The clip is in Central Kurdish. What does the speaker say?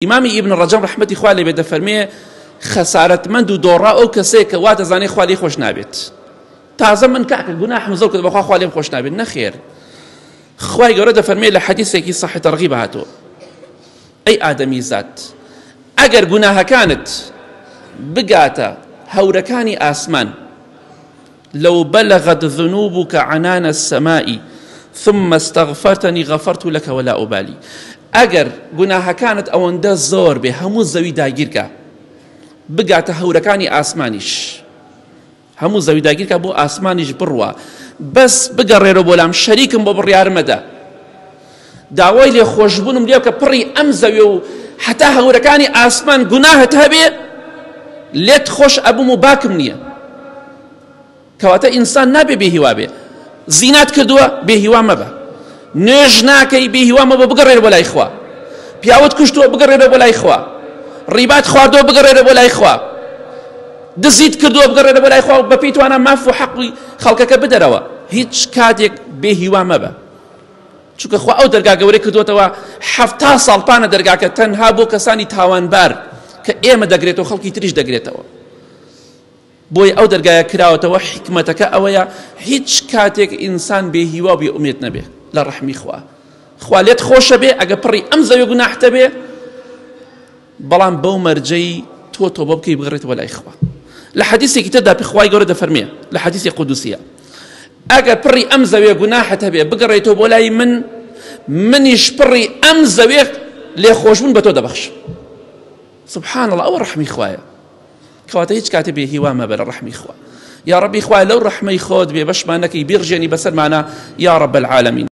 إمامي ابن الرجب رحمتي خواه لي بيد فرمي خسارتمند و دۆڕا ئەو کەسەیە کە وا دەزانێ خوا لێی خۆش نابێت تازە من کاکە گوناحم زۆر کرد بەخوا خوا لێم خۆش نابێت نەخێر خوای گەورە دەفەرمێ لە حەدیثێکی صحیح تەرغیب هاتووە ئەی ئادەمی زات ئەگەر گوناهەکانت بگاتە هەورەکانی ئاسمان لو بلغت ذنوبك عنان السماء ثم استغفرتني غفرت لك ولا أبالي ئەگەر گوناهەکانت ئەوەندە زۆر بێ هەموو زەوی داگیرکە بگاتە هەورەکانی ئاسمانیش هەموو زەوی داگیرکە بۆ ئاسمانیش بڕوە بەس بگەڕێرە بۆ لام شەریکم بۆ بڕیارمەدە داوای لێ خۆشبوونم لێ کە پڕی ئەم زەوی و حتا هەورەکانی ئاسمان گوناهت هەبێ لێت خۆش ئەبووم و باکم نییە کەواتە ئینسان نابێ بێهیوا بێ زینات کردووە بێهیوا مەبە نوێژ ناکەی بێهیوا مەبە بگەڕێرە بۆ لای خوا پیاوت کوشتووە بگەڕێرە بۆ لای خوا ڕیبات خواردۆ بگەڕێرە بۆ لای خوا دزیت کردووە بگەڕێرە بۆ لای خوا بە پێی توانە ماف و حەقی خەڵکەکە بدەرەوە هیچ کاتێک بێهیوا مەبە چونکە خوا ئەو دەرگا گەورەی کردووەتەوە 70 ساڵ پانە دەرگاکە تەنها بۆ کەسانی تاوانبار کە ئێمە دەگرێتەوە خەڵکی تریش دەگرێتەوە بۆی ئەو دەرگایە کراوەتەوە حکمەتەکە ئەوەیە هیچ کاتێک ئینسان بێهیوا بێ ئومێد نەبێ لە ڕەحمی خوا لێت خۆشە بێ ئەگە پڕی ئەم زەوی گوناحتە بێ بەڵام بەو مەرجەی تۆ تۆبە بکەی بگەڕێتەوە لای خوا لە حەدیثێکی تردا خوای گەورە دەفەرمێ لە حەدیثی قودوسیە ئەگەر پڕی ئەم زەویە گوناحت هەبێ بگەڕێتەوە بۆ لای منیش پڕی ئەم زەوێ لێ خۆشبوون بە تۆ دەبەخشم سبحان الله ئەوە ڕەحمی خوایە کەواتە هیچ کاتێ بێهیوا مەبە لە ڕەحمی خوا یا ڕەبی خوای لەو ڕەحمەی خۆت بێ بەشمان نەکەی بیڕژێنی بەسەرمانە یا ڕەب العالەمین